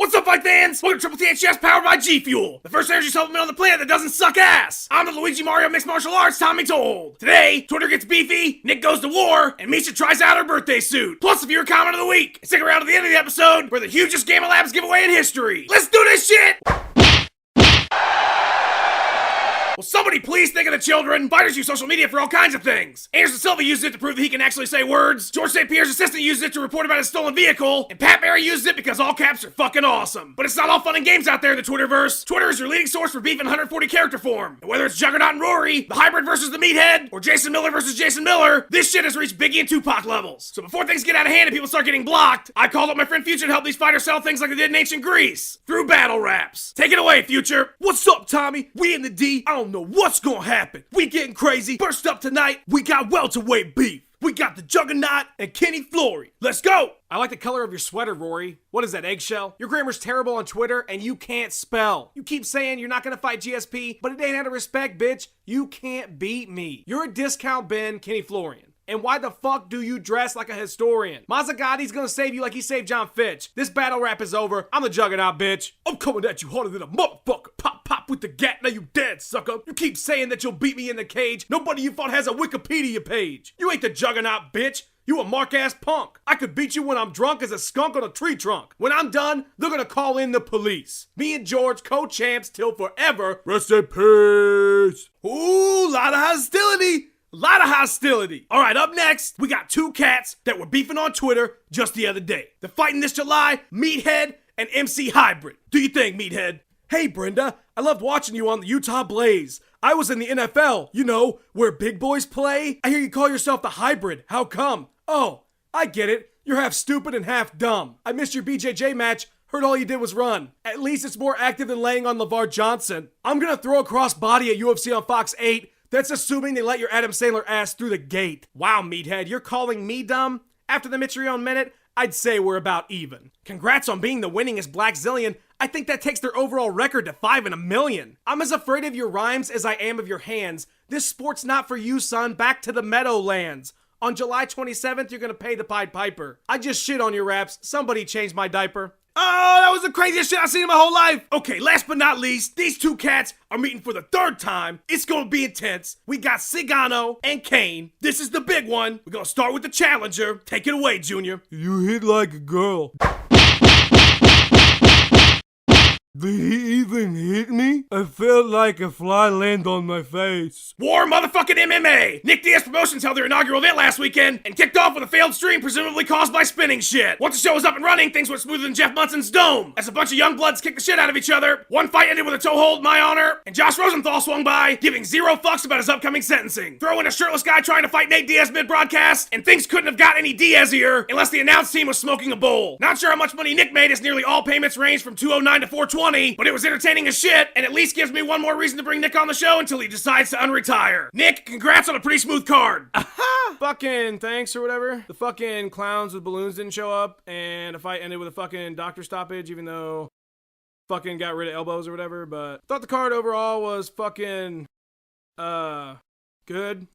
What's up, fight fans? Welcome to Triple THS powered by G Fuel, the first energy supplement on the planet that doesn't suck ass. I'm the Luigi Mario Mixed Martial Arts Tommy Told. Today, Twitter gets beefy, Nick goes to war, and Miesha tries out her birthday suit. Plus, a viewer comment of the week. And stick around to the end of the episode for the hugest Gamma Labs giveaway in history. Let's do this shit! Will somebody please think of the children? Fighters use social media for all kinds of things. Anderson Silva uses it to prove that he can actually say words. George St. Pierre's assistant uses it to report about his stolen vehicle. And Pat Barry uses it because all caps are fucking awesome. But it's not all fun and games out there in the Twitterverse. Twitter is your leading source for beef in 140 character form. And whether it's Juggernaut and Rory, the hybrid versus the Meathead, or Jason Miller versus Jason Miller, this shit has reached Biggie and Tupac levels. So before things get out of hand and people start getting blocked, I called up my friend Future to help these fighters sell things like they did in ancient Greece. Through battle raps. Take it away, Future. What's up, Tommy? We in the D. I don't know what's gonna happen. We getting crazy. First up tonight, we got welterweight beef. We got the Juggernaut and Kenny Flory. Let's go! I like the color of your sweater, Rory. What is that, eggshell? Your grammar's terrible on Twitter, and you can't spell. You keep saying you're not gonna fight GSP, but it ain't out of respect, bitch. You can't beat me. You're a discount bin, Kenny Florian. And why the fuck do you dress like a historian? Mazzagotti's gonna save you like he saved John Fitch. This battle rap is over. I'm the Juggernaut, bitch. I'm coming at you harder than a motherfucker. Pop, pop with the gat. Now you dead, sucker. You keep saying that you'll beat me in the cage. Nobody you fought has a Wikipedia page. You ain't the Juggernaut, bitch. You a mark-ass punk. I could beat you when I'm drunk as a skunk on a tree trunk. When I'm done, they're gonna call in the police. Me and George, co-champs till forever. Rest in peace. Ooh, lot of hostility. Lot of hostility. All right, up next, we got two cats that were beefing on Twitter just the other day. They're fighting this July, Meathead and MC Hybrid. Do you think, Meathead? Hey, Brenda, I loved watching you on the Utah Blaze. I was in the NFL, you know, where big boys play. I hear you call yourself the Hybrid. How come? Oh, I get it. You're half stupid and half dumb. I missed your BJJ match. Heard all you did was run. At least it's more active than laying on LeVar Johnson. I'm gonna throw a crossbody at UFC on Fox 8. That's assuming they let your Adam Sandler ass through the gate. Wow, Meathead, you're calling me dumb? After the Mitrione minute, I'd say we're about even. Congrats on being the winningest Black Zillion. I think that takes their overall record to 5 in a million. I'm as afraid of your rhymes as I am of your hands. This sport's not for you, son. Back to the Meadowlands. On July 27th, you're gonna pay the Pied Piper. I just shit on your raps. Somebody changed my diaper. Oh, that was the craziest shit I've seen in my whole life. Okay, last but not least, these two cats are meeting for the third time. It's gonna be intense. We got Cigano and Kane. This is the big one. We're gonna start with the challenger. Take it away, Junior. You hit like a girl. Did he even hit me? I felt like a fly land on my face. War motherfucking MMA! Nick Diaz Promotions held their inaugural event last weekend and kicked off with a failed stream presumably caused by spinning shit. Once the show was up and running, things went smoother than Jeff Munson's dome. As a bunch of young bloods kicked the shit out of each other, one fight ended with a toe hold in my honor, and Josh Rosenthal swung by, giving zero fucks about his upcoming sentencing. Throw in a shirtless guy trying to fight Nate Diaz mid-broadcast, and things couldn't have got any Diazier unless the announce team was smoking a bowl. Not sure how much money Nick made as nearly all payments ranged from $209 to $420, but it was entertaining as shit, and at least gives me one more reason to bring Nick on the show until he decides to unretire. Nick, congrats on a pretty smooth card. Fucking thanks or whatever. The fucking clowns with balloons didn't show up, and the fight ended with a fucking doctor stoppage, even though fucking got rid of elbows or whatever, but thought the card overall was fucking, good.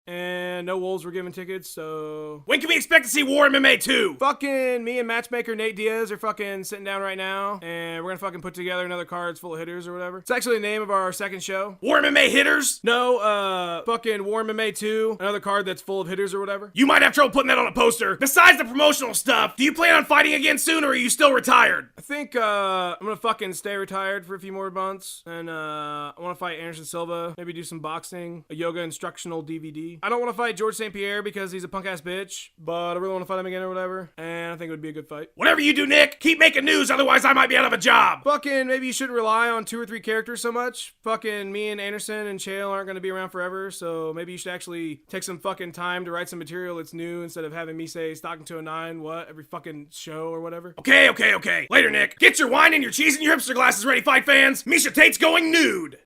And no wolves were given tickets, so... When can we expect to see War MMA 2? Fucking me and matchmaker Nate Diaz are fucking sitting down right now, and we're gonna fucking put together another cards full of hitters or whatever. It's actually the name of our second show. War MMA hitters? No, fucking War MMA 2, another card that's full of hitters or whatever. You might have trouble putting that on a poster. Besides the promotional stuff, do you plan on fighting again soon, or are you still retired? I think, I'm gonna fucking stay retired for a few more months, and, I wanna fight Anderson Silva, maybe do some boxing, a yoga instructional DVD. I don't want to fight George St. Pierre because he's a punk-ass bitch, but I really want to fight him again or whatever, and I think it would be a good fight. Whatever you do, Nick, keep making news, otherwise I might be out of a job. Fucking maybe you shouldn't rely on 2 or 3 characters so much. Fucking me and Anderson and Chael aren't going to be around forever, so maybe you should actually take some fucking time to write some material that's new instead of having me say Stockton 209 what every fucking show or whatever. Okay. Later, Nick. Get your wine and your cheese and your hipster glasses ready, fight fans. Miesha Tate's going nude.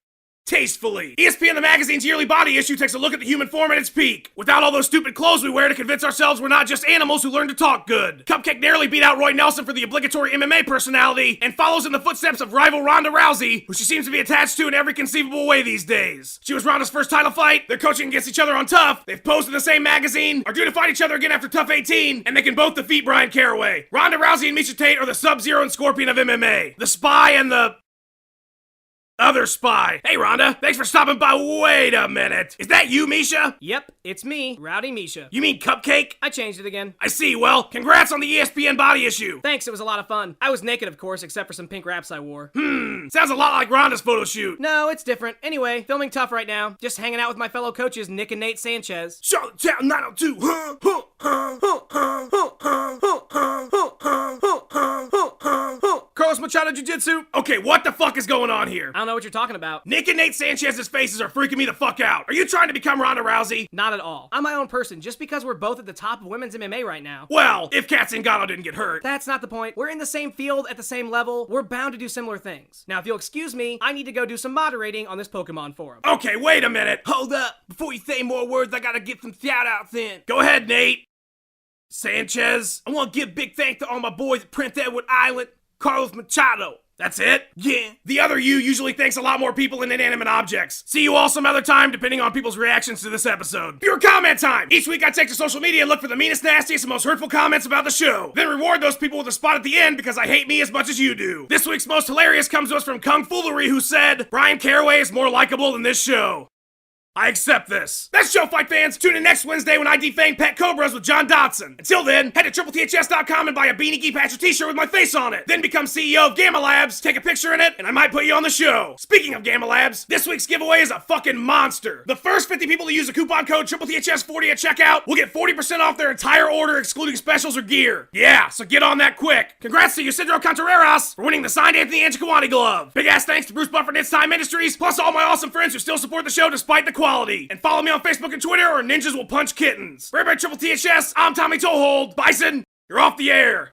tastefully. ESPN the magazine's yearly body issue takes a look at the human form at its peak, without all those stupid clothes we wear to convince ourselves we're not just animals who learn to talk good. Cupcake narrowly beat out Roy Nelson for the obligatory MMA personality, and follows in the footsteps of rival Ronda Rousey, who she seems to be attached to in every conceivable way these days. She was Ronda's first title fight, they're coaching against each other on Tough, they've posed in the same magazine, are due to fight each other again after Tough 18, and they can both defeat Brian Caraway. Ronda Rousey and Miesha Tate are the Sub-Zero and Scorpion of MMA. The Spy and the other spy. Hey Rhonda, thanks for stopping by. Wait a minute. Is that you, Miesha? Yep, it's me, Rowdy Miesha. You mean Cupcake? I changed it again. I see. Well, congrats on the ESPN body issue. Thanks, it was a lot of fun. I was naked, of course, except for some pink wraps I wore. Sounds a lot like Rhonda's photo shoot. No, it's different. Anyway, filming Tough right now. Just hanging out with my fellow coaches, Nick and Nate Sanchez. Charlottetown 902. Carlos Machado Jiu-Jitsu. Okay, what the fuck is going on here? I don't know what you're talking about. Nick and Nate Sanchez's faces are freaking me the fuck out. Are you trying to become Ronda Rousey? Not at all. I'm my own person, just because we're both at the top of women's MMA right now. Well, if Kat Zingano didn't get hurt. That's not the point. We're in the same field at the same level. We're bound to do similar things. Now, if you'll excuse me, I need to go do some moderating on this Pokemon forum. Okay, wait a minute. Hold up. Before you say more words, I gotta get some shout-outs in. Go ahead, Nate. Sanchez. I want to give big thanks to all my boys at Prince Edward Island. Carlos Machado. That's it? Yeah. The other you usually thanks a lot more people than inanimate objects. See you all some other time, depending on people's reactions to this episode. Pure comment time! Each week I take to social media and look for the meanest, nastiest, and most hurtful comments about the show. Then reward those people with a spot at the end because I hate me as much as you do. This week's most hilarious comes to us from Kung Foolery, who said, Brian Caraway is more likable than this show. I accept this. That's show, fight fans. Tune in next Wednesday when I defang pet cobras with John Dotson. Until then, head to tripleths.com and buy a Beanie Geek Patcher t-shirt with my face on it. Then become CEO of Gamma Labs, take a picture in it, and I might put you on the show. Speaking of Gamma Labs, this week's giveaway is a fucking monster. The first 50 people to use the coupon code TripleTHS40 at checkout will get 40% off their entire order, excluding specials or gear. Yeah, so get on that quick. Congrats to Ysidro Contreras for winning the signed Anthony Angikwani glove. Big ass thanks to Bruce Buffer and It's Time Industries, plus all my awesome friends who still support the show despite the quality. And follow me on Facebook and Twitter, or ninjas will punch kittens. For everybody Triple THS, I'm Tommy Toehold. Bison, you're off the air.